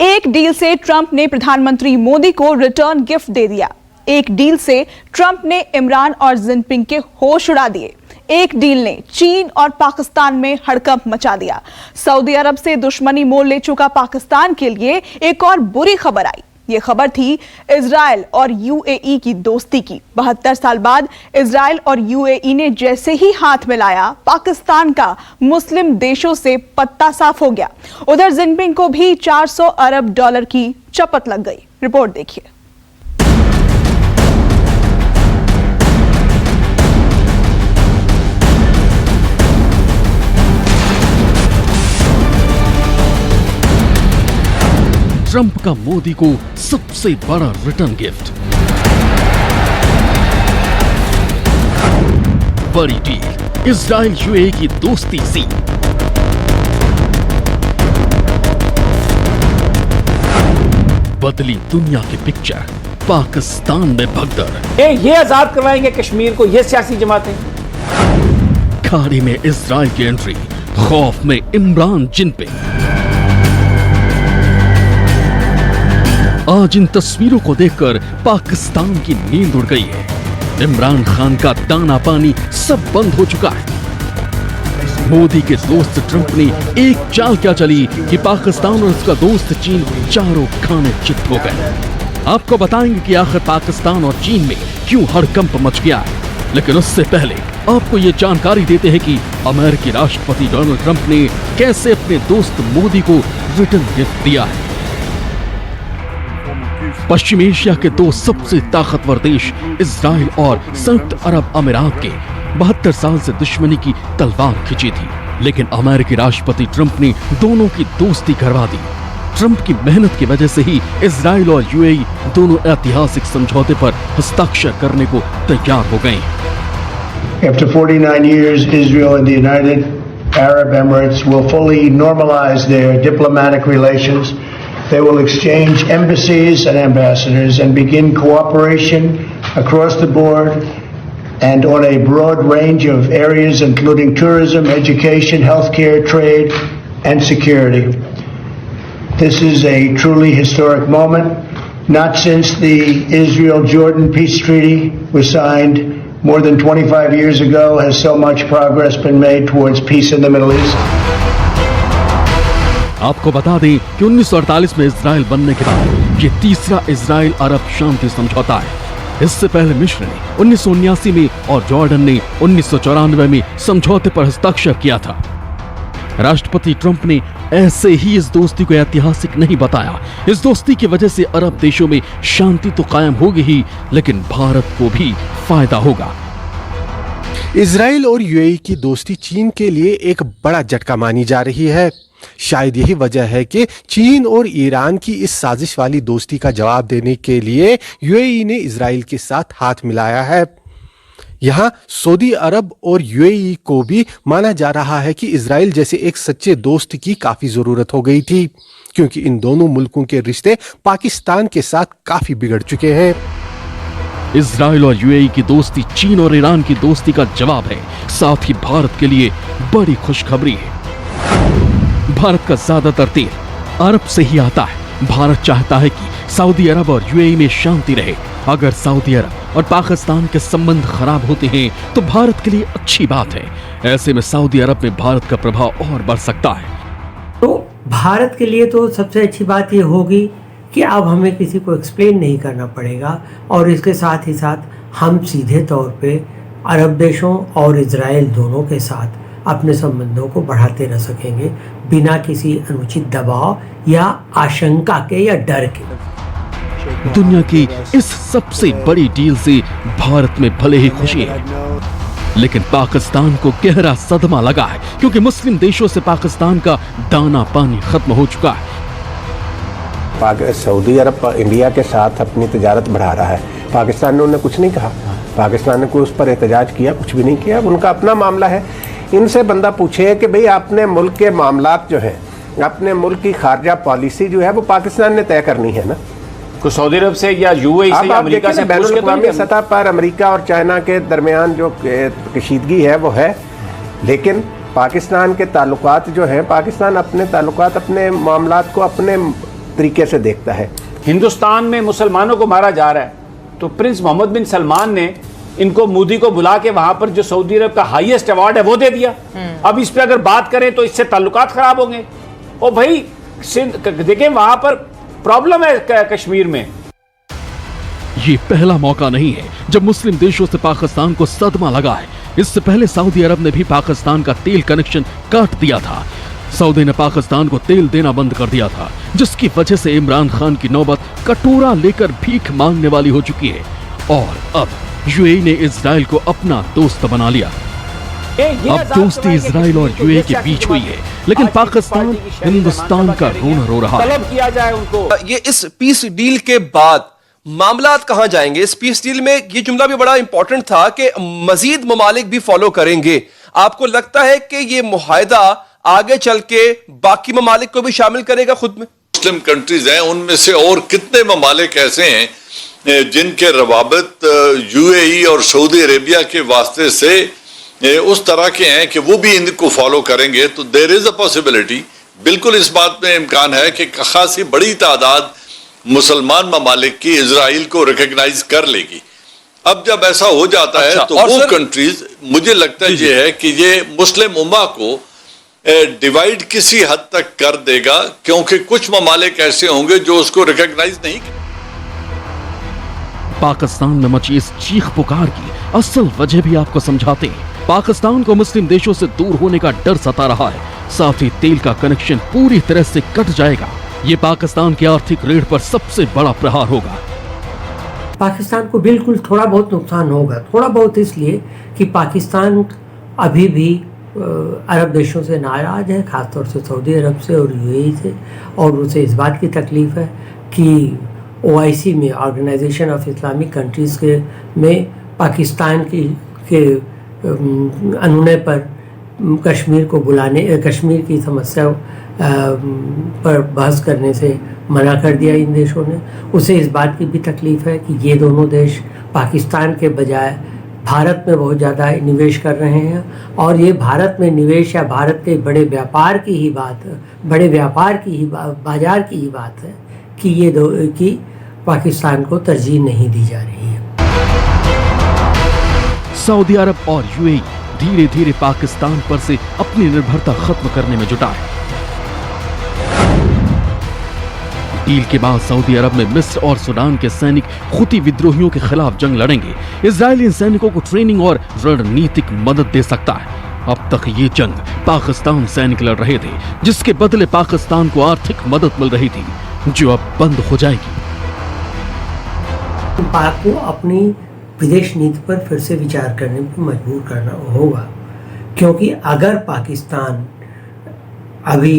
एक डील से ट्रंप ने प्रधानमंत्री मोदी को रिटर्न गिफ्ट दे दिया। एक डील से ट्रंप ने इमरान और जिनपिंग के होश उड़ा दिए। एक डील ने चीन और पाकिस्तान में हड़कंप मचा दिया। सऊदी अरब से दुश्मनी मोल ले चुका पाकिस्तान के लिए एक और बुरी खबर आई। ये खबर थी इजराइल और यूएई की दोस्ती की। 72 साल बाद इजराइल और यूएई ने जैसे ही हाथ मिलाया, पाकिस्तान का मुस्लिम देशों से पत्ता साफ हो गया। उधर जिनपिंग को भी 400 अरब डॉलर की चपत लग गई। रिपोर्ट देखिए। ट्रंप का मोदी को सबसे बड़ा रिटर्न गिफ्ट। बड़ी डील, इजराइल यूएई की दोस्ती सी। बदली दुनिया की पिक्चर, पाकिस्तान में भगदड़। ये आजाद करवाएंगे कश्मीर को, ये सियासी जमातें। खाड़ी में इजराइल की एंट्री, खौफ में इमरान जिनपिंग। आज इन तस्वीरों को देखकर पाकिस्तान की नींद उड़ गई है। इमरान खान का दाना पानी सब बंद हो चुका है। मोदी के दोस्त ट्रंप ने एक चाल क्या चली कि पाकिस्तान और उसका दोस्त चीन चारों खाने चित हो गए। आपको बताएंगे कि आखिर पाकिस्तान और चीन में क्यों हड़कंप मच गया है। लेकिन उससे पहले आपको ये जानकारी देते हैं कि अमेरिकी राष्ट्रपति डोनाल्ड ट्रंप ने कैसे अपने दोस्त मोदी को रिटर्न गिफ्ट दिया है। पश्चिम एशिया के दो सबसे ताकतवर देश इजराइल और संयुक्त अरब अमीरात के 72 साल से दुश्मनी की तलवार खींची थी, लेकिन अमेरिकी राष्ट्रपति ट्रंप ने दोनों की दोस्ती करवा दी। ट्रंप की मेहनत की वजह से ही इजराइल और यूएई दोनों ऐतिहासिक समझौते पर हस्ताक्षर करने को तैयार हो गए। After 49 years, Israel and the United Arab Emirates will fully normalize their diplomatic relations. They will exchange embassies and ambassadors and begin cooperation across the board and on a broad range of areas, including tourism, education, healthcare, trade, and security. This is a truly historic moment. Not since the Israel-Jordan peace treaty was signed more than 25 years ago has so much progress been made towards peace in the Middle East. आपको बता दें कि 1948 में Israel बनने के बाद ये तीसरा इजराइल अरब शांति समझौता है। इससे पहले मिस्र ने 1979 में और जॉर्डन ने 1994 में समझौते पर हस्ताक्षर किया था। राष्ट्रपति ट्रंप ने ऐसे ही इस दोस्ती को ऐतिहासिक नहीं बताया। इस दोस्ती की वजह से अरब देशों में शांति तो कायम होगी ही, लेकिन भारत को भी फायदा होगा। इजराइल और यूएई की दोस्ती चीन के लिए एक बड़ा झटका मानी जा रही है। शायद यही वजह है कि चीन और ईरान की इस साजिश वाली दोस्ती का जवाब देने के लिए यूएई ने इजराइल के साथ हाथ मिलाया है। यहाँ सऊदी अरब और यूएई को भी माना जा रहा है कि इजराइल जैसे एक सच्चे दोस्त की काफी जरूरत हो गई थी, क्योंकि इन दोनों मुल्कों के रिश्ते पाकिस्तान के साथ काफी बिगड़ चुके हैं। इजराइल और यूएई की दोस्ती चीन और ईरान की दोस्ती का जवाब है। साथ ही भारत के लिए बड़ी खुशखबरी है। भारत का ज्यादातर तेल अरब से ही आता है। भारत चाहता है कि सऊदी अरब और यूएई में शांति रहे। अगर सऊदी अरब और पाकिस्तान के संबंध खराब होते हैं तो भारत के लिए अच्छी बात है। ऐसे में सऊदी अरब में भारत का प्रभाव और बढ़ सकता है। तो भारत के लिए तो सबसे अच्छी बात यह होगी कि अब हमें किसी को एक्सप्लेन नहीं करना पड़ेगा, और इसके साथ ही साथ हम सीधे तौर पे अरब देशों और इजराइल दोनों के साथ अपने संबंधों को बढ़ाते रह सकेंगे, बिना किसी अनुचित दबाव या आशंका के या डर के। दुनिया की इस सबसे बड़ी डील से भारत में भले ही खुशी है, लेकिन पाकिस्तान को गहरा सदमा लगा है, क्योंकि मुस्लिम देशों से पाकिस्तान का दाना पानी खत्म हो चुका है। सऊदी अरब इंडिया के साथ अपनी तिजारत बढ़ा रहा है। पाकिस्तान ने उन्हें कुछ नहीं कहा। पाकिस्तान ने कोई उस पर एहतजाज किया? कुछ भी नहीं किया। उनका अपना मामला है। इनसे बंदा पूछे कि भाई अपने मुल्क के मामलात जो हैं, अपने मुल्क की खारजा पॉलिसी जो है वो पाकिस्तान ने तय करनी है ना। तो सऊदी अरब से या यूएई से या अमेरिका से बैनुल-अक़वामी सतह पर अमेरिका और चाइना के दरमियान जो कशीदगी है वो है, लेकिन पाकिस्तान के ताल्लुकात जो हैं, पाकिस्तान अपने ताल्लुकात, अपने मामलात को अपने तरीके से देखता है। हिंदुस्तान में मुसलमानों को मारा जा रहा है, तो प्रिंस मोहम्मद बिन सलमान ने इनको मोदी को बुला के वहां पर जो सऊदी अरब का हाईएस्ट अवार्ड है वो दे दिया। अब इस पे अगर बात करें तो इससे ताल्लुकात खराब होंगे। और भाई देखें वहां पर प्रॉब्लम है कश्मीर में। ये पहला मौका नहीं है जब मुस्लिम देशों से पाकिस्तान को सदमा लगा है। इससे पहले सऊदी अरब ने भी पाकिस्तान का तेल कनेक्शन काट दिया था। सऊदी ने पाकिस्तान को तेल देना बंद कर दिया था, जिसकी वजह से इमरान खान की नौबत कटोरा लेकर भीख मांगने वाली हो चुकी है। और अब यूएई ने इजराइल को अपना दोस्त बना लिया। अब दोस्ती इजराइल और यूएई के बीच हुई है, लेकिन पाकिस्तान हिंदुस्तान का रोना रो रहा है। तलब किया जाए उनको। ये इस पीस डील के बाद मामलात कहां जाएंगे? इस पीस डील में ये जुमला भी बड़ा इंपॉर्टेंट था कि मजीद ममालिक भी फॉलो करेंगे। आपको लगता है कि ये मुआहदा आगे चल के बाकी ममालिक को भी शामिल करेगा खुद में? मुस्लिम कंट्रीज हैं, उनमें से और कितने ममालिक ऐसे हैं जिनके रवाबत यूएई और सऊदी अरेबिया के वास्ते से उस तरह के हैं कि वो भी इनको फॉलो करेंगे। तो देयर इज अ पॉसिबिलिटी, बिल्कुल इस बात में इम्कान है कि खासी बड़ी तादाद मुसलमान ममालिक की इजराइल को रिकॉग्नाइज कर लेगी। अब जब ऐसा हो जाता है तो वो कंट्रीज, मुझे लगता है ये है कि ये मुस्लिम उम्मा को डिवाइड किसी हद तक कर देगा, क्योंकि कुछ ममालिक ऐसे होंगे जो उसको रिकॉग्नाइज नहीं करेंगे। पाकिस्तान में मची इस चीख पुकार की असल वजह भी आपको समझाते हैं। पाकिस्तान को मुस्लिम देशों से दूर होने का डर सता रहा है, साथ ही तेल का कनेक्शन पूरी तरह से कट जाएगा। ये पाकिस्तान की आर्थिक रीढ़ पर सबसे बड़ा प्रहार होगा। पाकिस्तान को बिल्कुल थोड़ा बहुत नुकसान होगा, थोड़ा बहुत इसलिए कि पाकिस्तान अभी भी अरब देशों से नाराज़ है, ख़ासतौर से सऊदी अरब से और यूएई से, और उसे इस बात की तकलीफ़ है कि OIC में, ऑर्गेनाइजेशन ऑफ इस्लामिक कंट्रीज़ के में पाकिस्तान के अनुनय पर कश्मीर को बुलाने, कश्मीर की समस्या पर बहस करने से मना कर दिया इन देशों ने। उसे इस बात की भी तकलीफ़ है कि ये दोनों देश पाकिस्तान के बजाय भारत में बहुत ज़्यादा निवेश कर रहे हैं, और ये भारत में निवेश या भारत के बड़े व्यापार की ही बात, बड़े व्यापार की ही बाजार की ही बात है कि ये कि पाकिस्तान को तरजीह नहीं दी जा रही है। सऊदी अरब और यूएई धीरे धीरे पाकिस्तान पर से अपनी निर्भरता खत्म करने में जुटा है। डील के बाद सऊदी अरब में मिस्र और सूडान के सैनिक हुती विद्रोहियों के खिलाफ जंग लड़ेंगे। इजरायली सैनिकों को ट्रेनिंग और रणनीतिक मदद दे सकता है। अब तक ये जंग पाकिस्तान सैनिक लड़ रहे थे, जिसके बदले पाकिस्तान को आर्थिक मदद मिल रही थी, जो अब बंद हो जाएगी। पाक को अपनी विदेश नीति पर फिर से विचार करने पर मजबूर करना होगा, क्योंकि अगर पाकिस्तान अभी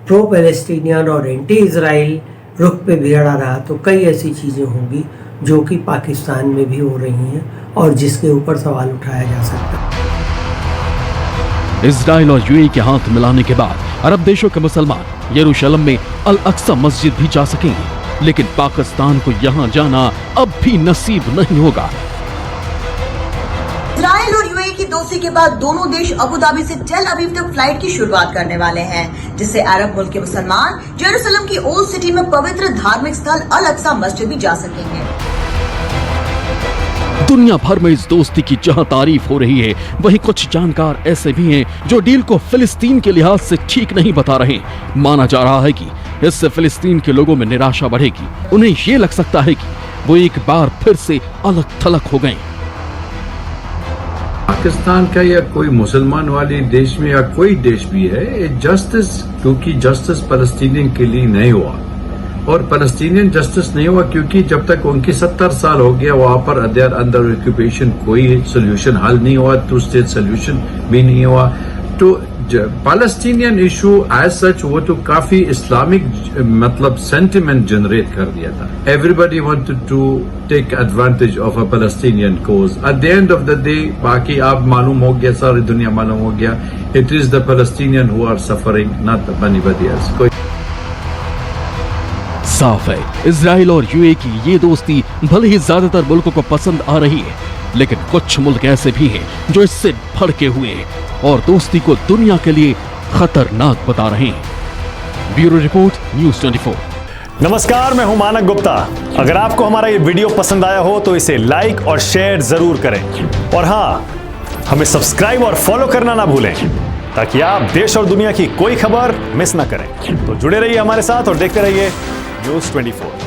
प्रो पैलेस्टीनियन और एंटी इजराइल रुख पे भिड़ा रहा तो कई ऐसी चीज़ें होंगी जो कि पाकिस्तान में भी हो रही हैं और जिसके ऊपर सवाल उठाया जा सकता है। इजराइल और यूएई के हाथ मिलाने के बाद अरब देशों के मुसलमान यरूशलेम में अल अक्सा मस्जिद भी जा सकेंगे, लेकिन पाकिस्तान को यहां जाना अब भी नसीब नहीं होगा। इजराइल और यूएई की दोस्ती के बाद दोनों देश अबू धाबी से टेल अवीव तक फ्लाइट की शुरुआत करने वाले हैं, जिससे अरब मुल्क के मुसलमान जेरूसलम की ओल्ड सिटी में पवित्र धार्मिक स्थल अल अक्सा मस्जिद भी जा सकेंगे। दुनिया भर में इस दोस्ती की जहां तारीफ हो रही है, वहीं कुछ जानकार ऐसे भी हैं जो डील को फिलिस्तीन के लिहाज से ठीक नहीं बता रहे। माना जा रहा है कि इससे फिलिस्तीन के लोगों में निराशा बढ़ेगी। उन्हें ये लग सकता है कि वो एक बार फिर से अलग थलग हो गए। पाकिस्तान का या कोई मुसलमान वाले देश में या कोई देश भी है, जस्टिस, क्योंकि जस्टिस फलस्तीनियन के लिए नहीं हुआ और फलस्तीनियन जस्टिस नहीं हुआ क्योंकि जब तक उनकी 70 साल हो गया वहां पर अंडर ऑक्यूपेशन, कोई सोल्यूशन हल नहीं हुआ, टू स्टेट सोल्यूशन भी नहीं हुआ। तो पैलेस्टीनियन इशू एज सच वो तो काफी इस्लामिक मतलब सेंटिमेंट जनरेट कर दिया था। Everybody wanted to take advantage of a Palestinian cause. At the end of the day बाकी आप मालूम हो गया, सारी दुनिया मालूम हो गया, it is the Palestinian who are suffering, not anybody else. साफ है, इजराइल और यूएई की ये दोस्ती भले ही ज्यादातर मुल्कों को पसंद आ रही है, लेकिन कुछ मुल्क ऐसे भी हैं जो इससे भड़के हुए हैं और दोस्ती को दुनिया के लिए खतरनाक बता रहे हैं। Bureau report, news 24। नमस्कार, मैं हूं मानक गुप्ता। अगर आपको हमारा ये वीडियो पसंद आया हो तो इसे लाइक और शेयर जरूर करें और हाँ, हमें सब्सक्राइब और फॉलो करना ना भूलें ताकि आप देश और दुनिया की कोई खबर मिस ना करें। तो जुड़े रहिए हमारे साथ और देखते रहिए न्यूज़ 24।